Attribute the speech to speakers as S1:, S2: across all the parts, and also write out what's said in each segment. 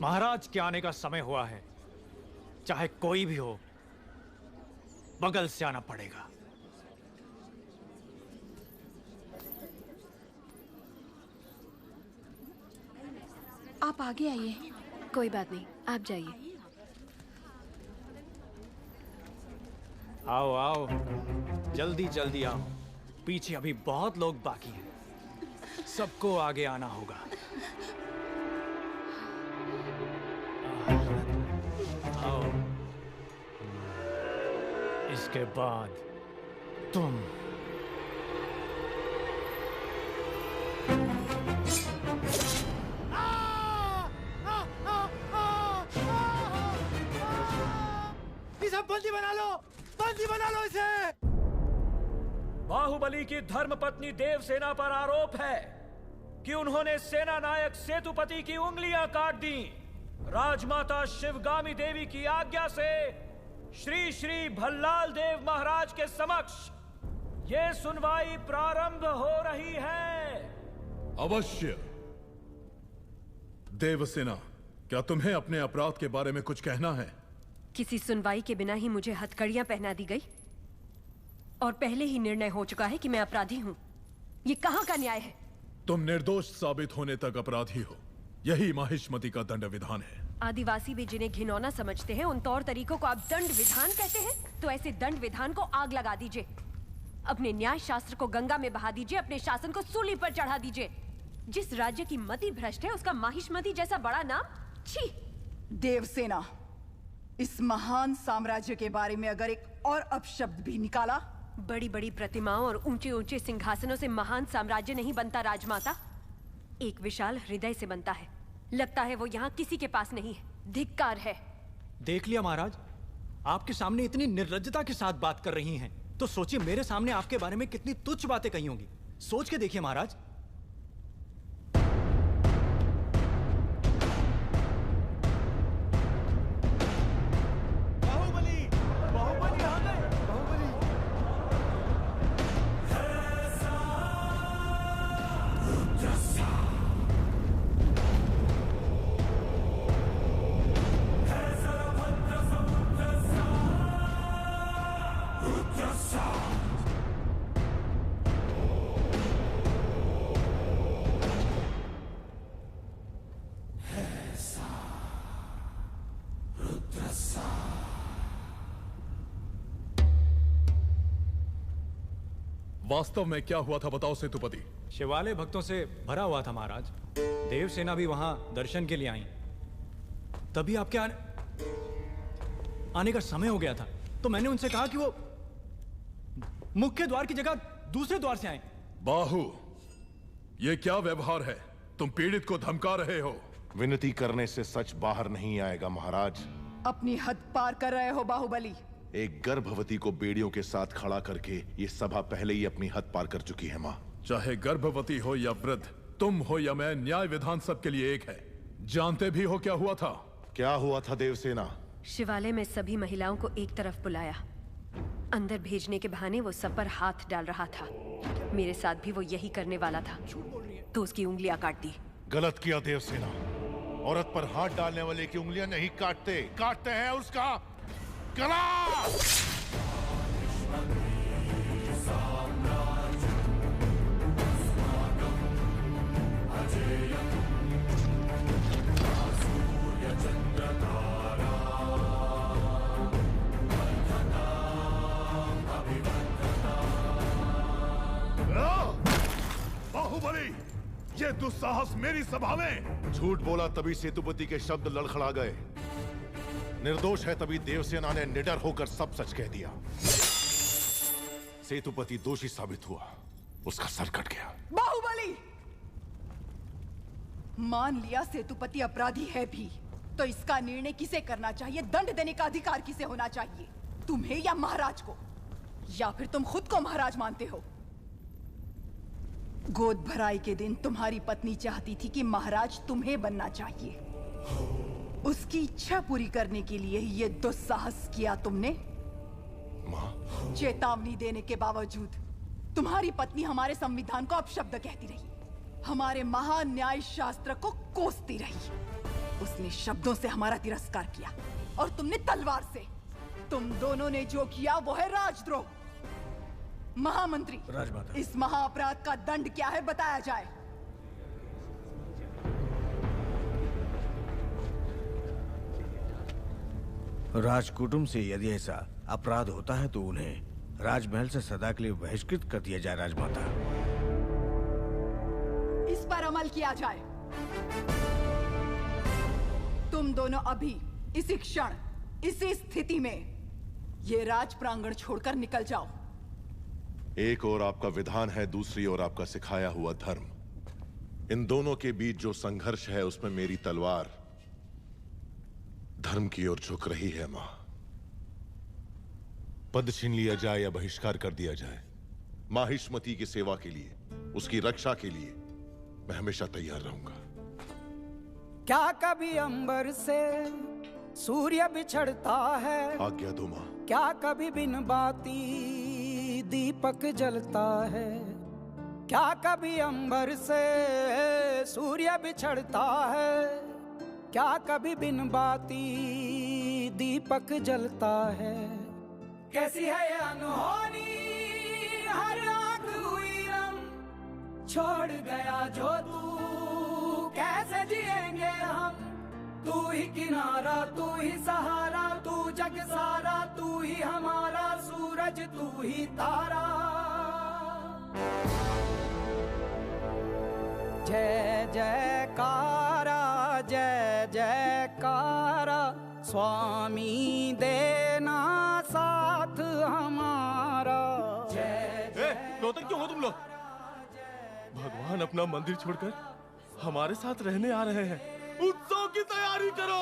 S1: महाराज के आने का समय हुआ है। चाहे कोई भी हो, बगल से आना पड़ेगा।
S2: आप आगे आइए।
S3: कोई बात नहीं, आप जाइए।
S1: आओ आओ, जल्दी जल्दी आओ। पीछे अभी बहुत लोग बाकी हैं। सबको आगे आना होगा। आओ। इसके बाद तुम।
S4: इसे बंदी बना लो, बंदी बना लो इसे।
S5: बाहुबली की धर्मपत्नी देवसेना पर आरोप है कि उन्होंने सेना नायक सेतुपति की उंगलियां काट दी। राजमाता शिवगामी देवी की आज्ञा से श्री श्री भल्लाल देव महाराज के समक्ष ये सुनवाई प्रारंभ हो रही है।
S6: अवश्य। देवसेना, क्या तुम्हें अपने अपराध के बारे में कुछ कहना है?
S3: किसी सुनवाई के बिना ही मुझे हथकड़ियां पहना दी गई और पहले ही निर्णय हो चुका है कि मैं अपराधी हूं। ये कहां का न्याय है?
S6: तुम निर्दोष साबित होने तक अपराधी हो। यही माहिष्मति का दंड विधान है।
S3: आदिवासी भी जिन्हें घिनौना समझते हैं, उन तौर तरीकों को आप दंड विधान कहते हैं? तो ऐसे दंड विधान को आग लगा दीजिए। अपने न्याय शास्त्र को गंगा में बहा दीजिए। अपने शासन को सूली पर चढ़ा दीजिए। जिस राज्य की मति भ्रष्ट है, उसका माहिष्मति जैसा बड़ा नाम? छी!
S7: देवसेना, इस महान साम्राज्य के बारे में अगर एक और अपशब्द भी निकाला।
S3: बड़ी बड़ी प्रतिमाओं और ऊंचे ऊंचे सिंहासनों से महान साम्राज्य नहीं बनता राजमाता, एक विशाल हृदय से बनता है। लगता है वो यहाँ किसी के पास नहीं है। धिक्कार है।
S1: देख लिया महाराज, आपके सामने इतनी निर्लज्जता के साथ बात कर रही हैं, तो सोचिए मेरे सामने आपके बारे में कितनी तुच्छ बातें कही होंगी। सोच के देखिए महाराज।
S6: वास्तव में क्या हुआ था बताओ सेतुपति।
S1: शिवालय भक्तों से भरा हुआ था महाराज। देवसेना भी वहां दर्शन के लिए आई। तभी आपके आने का समय हो गया था, तो मैंने उनसे कहा कि वो मुख्य द्वार की जगह दूसरे द्वार से आए।
S6: बाहु, ये क्या व्यवहार है? तुम पीड़ित को धमका रहे हो।
S8: विनती करने से सच बाहर नहीं आएगा महाराज।
S7: अपनी हद पार कर रहे हो बाहुबली।
S8: एक गर्भवती को बेड़ियों के साथ खड़ा करके ये सभा पहले ही अपनी हद पार कर चुकी है माँ।
S6: चाहे गर्भवती हो या वृद्ध, तुम हो या मैं, न्याय विधान सबके लिए एक है। जानते भी हो क्या हुआ था?
S8: क्या हुआ था देवसेना?
S3: शिवालय में सभी महिलाओं को एक तरफ बुलाया। अंदर भेजने के बहाने वो सब पर हाथ डाल रहा था। मेरे साथ भी वो यही करने वाला था, तो उसकी उंगलियां काट दी।
S8: गलत किया देवसेना। औरत पर हाथ डालने वाले की उंगलियां नहीं काटते, काटते हैं उसका गला।
S6: बाहुबली, ये दुस्साहस मेरी सभा में।
S8: झूठ बोला तभी सेतुपति के शब्द लड़खड़ा गए। निर्दोष है तभी देवसेना ने निडर होकर सब सच कह दिया। सेतुपति दोषी साबित हुआ, उसका सर कट गया।
S7: बाहुबली, मान लिया सेतुपति अपराधी है भी, तो इसका निर्णय किसे करना चाहिए, दंड देने का अधिकार किसे होना चाहिए? तुम्हें या महाराज को? या फिर तुम खुद को महाराज मानते हो? गोद भराई के दिन तुम्हारी पत्नी चाहती थी कि महाराज तुम्हें बनना चाहिए। उसकी इच्छा पूरी करने के लिए ये दुस्साहस किया तुमने।
S8: माँ,
S7: चेतावनी देने के बावजूद तुम्हारी पत्नी हमारे संविधान को अपशब्द कहती रही, हमारे महान न्याय शास्त्र को कोसती रही। उसने शब्दों से हमारा तिरस्कार किया और तुमने तलवार से। तुम दोनों ने जो किया वो है राजद्रोह। महामंत्री,
S5: राजमाता,
S7: इस महाअपराध का दंड क्या है बताया जाए।
S9: राजकुटुंब से यदि ऐसा अपराध होता है तो उन्हें राजमहल से सदा के लिए बहिष्कृत कर दिया जाए। राजमाता,
S7: इस पर अमल किया जाए। तुम दोनों अभी इसी क्षण इसी स्थिति में ये राज प्रांगण छोड़कर निकल जाओ।
S8: एक ओर आपका विधान है, दूसरी ओर आपका सिखाया हुआ धर्म। इन दोनों के बीच जो संघर्ष है उसमें मेरी तलवार धर्म की ओर झुक रही है। मां, पद छीन लिया जाए या बहिष्कार कर दिया जाए, माहिष्मती की सेवा के लिए, उसकी रक्षा के लिए मैं हमेशा तैयार रहूंगा।
S10: क्या कभी अंबर से सूर्य बिछड़ता है?
S8: आज्ञा दो मां।
S10: क्या कभी बिन बाती दीपक जलता है? क्या कभी अंबर से सूर्य बिछड़ता है? क्या कभी बिन बाती दीपक जलता है? कैसी है ये अनहोनी, हर आंख हुई रम, छोड़ गया जो तू कैसे जिएंगे हम? तू ही किनारा, तू ही सहारा, तू जग सारा, तू ही हमारा सूरज, तू ही तारा। जय जयकारा, जय जयकारा, स्वामी देना साथ हमारा।
S11: रोतक क्यों हो तुम लोग? भगवान अपना मंदिर छोड़कर हमारे साथ रहने आ रहे हैं। उत्सव की तैयारी करो।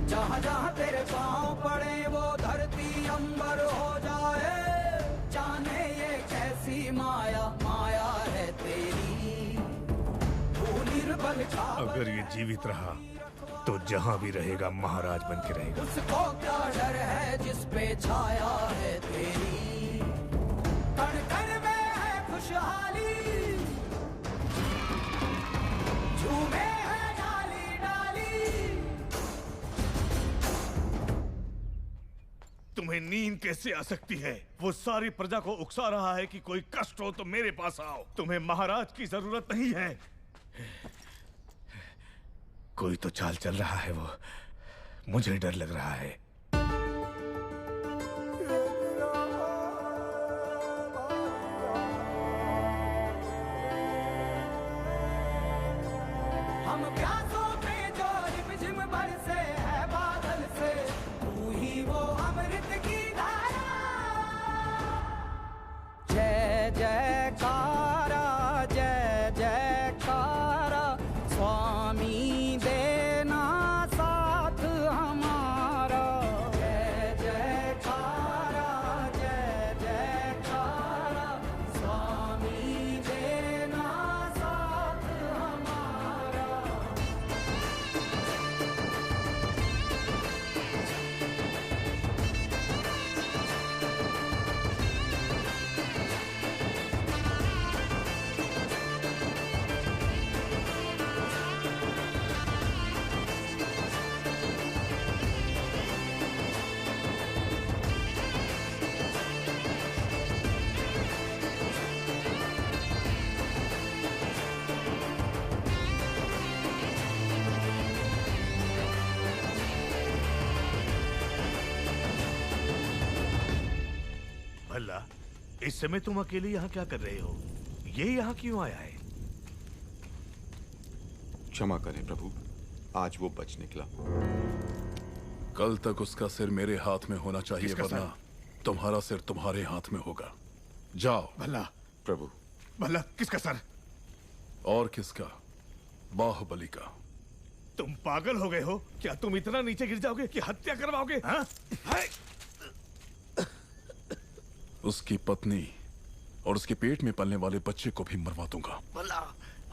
S10: जहाँ जहाँ तेरे पाँव पड़े वो धरती अंबर हो जाए। जाने ये कैसी माया, माया है तेरी। तू निर्बल का
S12: अगर ये जीवित रहा तो जहाँ भी रहेगा महाराज बन के रहेगा।
S10: उसको क्या डर है जिस पे छाया है तेरी। कण कण में है खुशहाली, झूमे है डाली डाली।
S12: तुम्हें नींद कैसे आ सकती है? वो सारी प्रजा को उकसा रहा है कि कोई कष्ट हो तो मेरे पास आओ। तुम्हें महाराज की जरूरत नहीं है। कोई तो चाल चल रहा है, वो मुझे डर लग रहा है। इस समय तुम अकेले यहाँ क्या कर रहे हो? ये यहाँ क्यों आया है?
S13: क्षमा करें प्रभु, आज वो बच निकला।
S6: कल तक उसका सिर मेरे हाथ में होना चाहिए, वरना तुम्हारा सिर तुम्हारे हाथ में होगा। जाओ।
S12: भला
S13: प्रभु।
S12: भला किसका सर?
S6: और किसका? बाहुबली का।
S12: तुम पागल हो गए हो क्या? तुम इतना नीचे गिर जाओगे कि हत्या करवाओगे? हाँ?
S6: उसकी पत्नी और उसके पेट में पलने वाले बच्चे को भी मरवा दूंगा।
S12: भला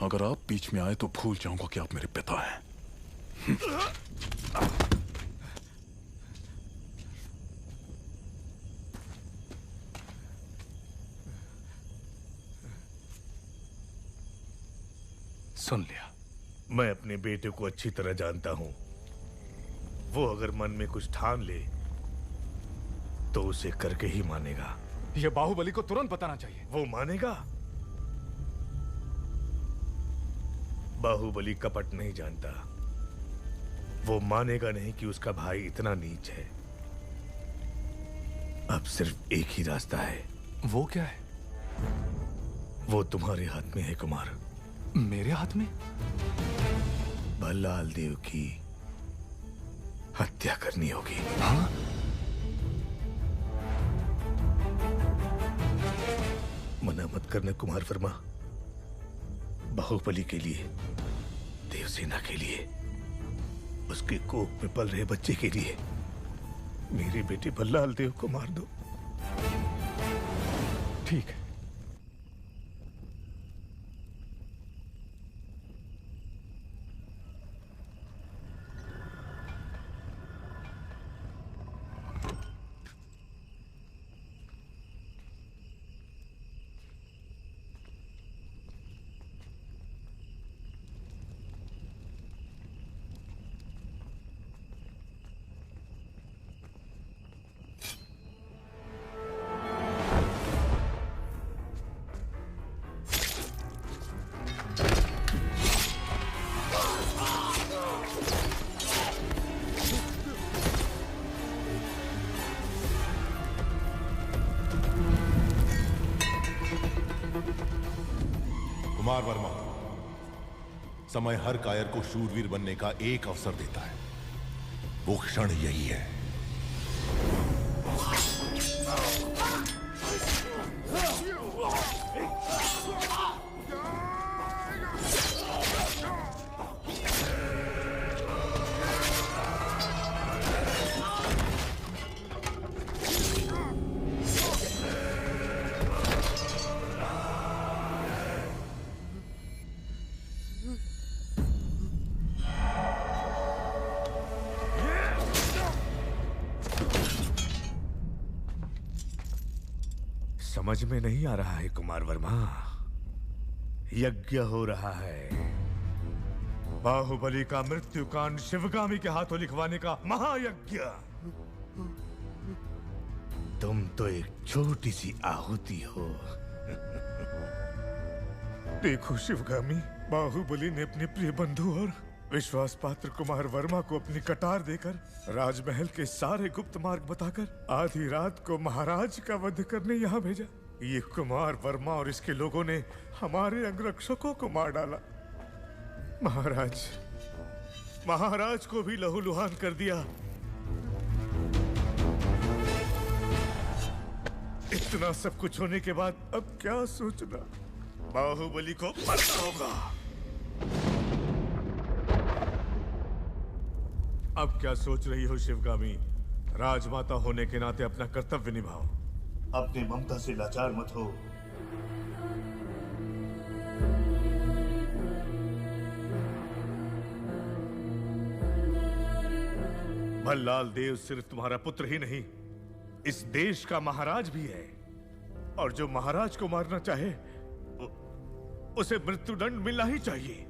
S6: अगर आप बीच में आए तो भूल जाऊंगा कि आप मेरे पिता हैं।
S12: सुन लिया। मैं अपने बेटे को अच्छी तरह जानता हूं। वो अगर मन में कुछ ठान ले तो उसे करके ही मानेगा।
S1: यह बाहुबली को तुरंत बताना चाहिए।
S12: वो मानेगा? बाहुबली कपट नहीं जानता। वो मानेगा नहीं कि उसका भाई इतना नीच है। अब सिर्फ एक ही रास्ता है।
S1: वो क्या है?
S12: वो तुम्हारे हाथ में है कुमार।
S1: मेरे हाथ में?
S12: भल्लाल देव की हत्या करनी होगी।
S1: हाँ?
S12: मना मत करना कुमार वर्मा। बाहुबली के लिए, देवसेना के लिए, उसके कोख में पल रहे बच्चे के लिए मेरे बेटे भल्लाल देव को मार दो।
S1: ठीक है।
S8: कुमार वर्मा, समय हर कायर को शूरवीर बनने का एक अवसर देता है। वो क्षण यही है।
S12: समझ में नहीं आ रहा है कुमार वर्मा। यज्ञ हो रहा है। बाहुबली का मृत्युकांड शिवगामी के हाथों लिखवाने का महायज्ञ। तुम तो एक छोटी सी आहुति हो। देखो शिवगामी, बाहुबली ने अपने प्रिय बंधु और विश्वास पात्र कुमार वर्मा को अपनी कटार देकर, राजमहल के सारे गुप्त मार्ग बताकर आधी रात को महाराज का वध करने यहाँ भेजा। ये कुमार वर्मा और इसके लोगों ने हमारे अंगरक्षकों को मार डाला। महाराज को भी लहूलुहान कर दिया। इतना सब कुछ होने के बाद अब क्या सोचना? बाहुबली को मरना होगा। अब क्या सोच रही हो शिवगामी? राजमाता होने के नाते अपना कर्तव्य निभाओ। अपने ममता से लाचार मत हो। भल्लाल देव सिर्फ तुम्हारा पुत्र ही नहीं, इस देश का महाराज भी है। और जो महाराज को मारना चाहे उसे मृत्युदंड मिलना ही चाहिए।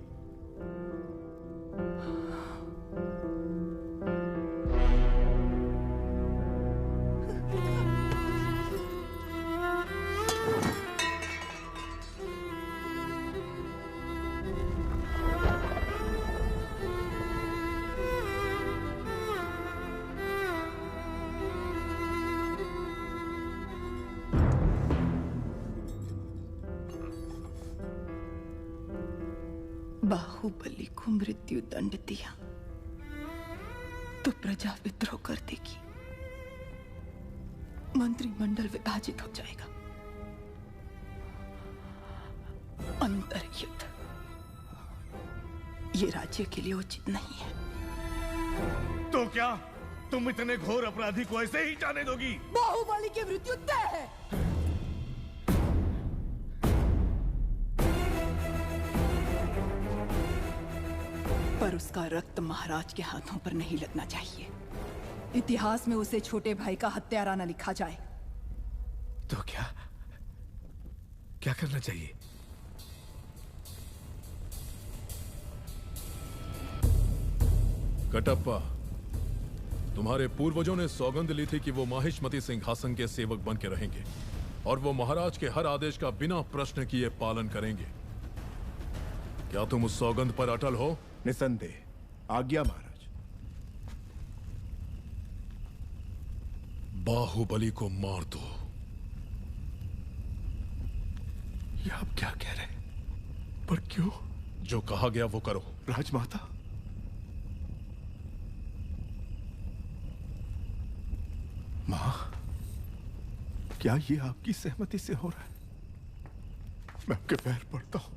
S7: बाहुबली को मृत्यु दंड दिया तो प्रजा विद्रोह कर देगी, मंत्रिमंडल विभाजित हो जाएगा, अंतर्युद्ध ये राज्य के लिए उचित नहीं है।
S12: तो क्या तुम इतने घोर अपराधी को ऐसे ही जाने दोगी?
S7: बाहुबली की मृत्यु तय है। पर उसका रक्त महाराज के हाथों पर नहीं लगना चाहिए। इतिहास में उसे छोटे भाई का हत्यारा न लिखा जाए।
S12: तो क्या करना चाहिए?
S6: कटप्पा, तुम्हारे पूर्वजों ने सौगंध ली थी कि वो माहिष्मती सिंहासन के सेवक बन के रहेंगे और वो महाराज के हर आदेश का बिना प्रश्न किए पालन करेंगे। क्या तुम उस सौगंध पर अटल हो?
S14: निसंदेह। आज्ञा महाराज।
S6: बाहुबली को मार दो।
S14: ये आप क्या कह रहे हैं? पर क्यों?
S6: जो कहा गया वो करो।
S14: राजमाता, मां, क्या ये आपकी सहमति से हो रहा है? मैं आपके पैर पड़ता हूं।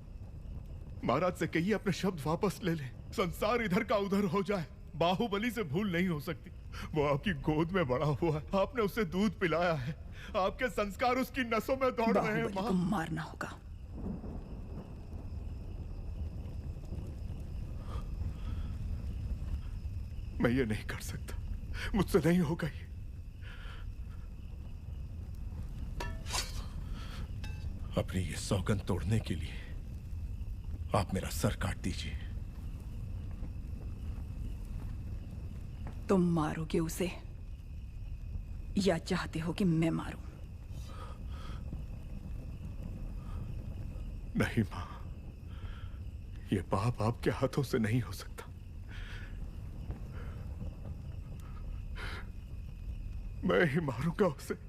S14: महाराज से कहिए अपने शब्द वापस ले लें। संसार इधर का उधर हो जाए, बाहुबली से भूल नहीं हो सकती। वो आपकी गोद में बड़ा हुआ है, आपने उसे दूध पिलाया है, आपके संस्कार उसकी नसों में दौड़ रहे हैं।
S7: बाहुबली को मारना होगा।
S14: मैं ये नहीं कर सकता, मुझसे नहीं होगा ये। अपनी ये सौगंध तोड़ने के लिए आप मेरा सर काट दीजिए।
S7: तुम मारोगे उसे या चाहते हो कि मैं मारूं?
S14: नहीं मां, ये पाप आपके हाथों से नहीं हो सकता। मैं ही मारूंगा उसे।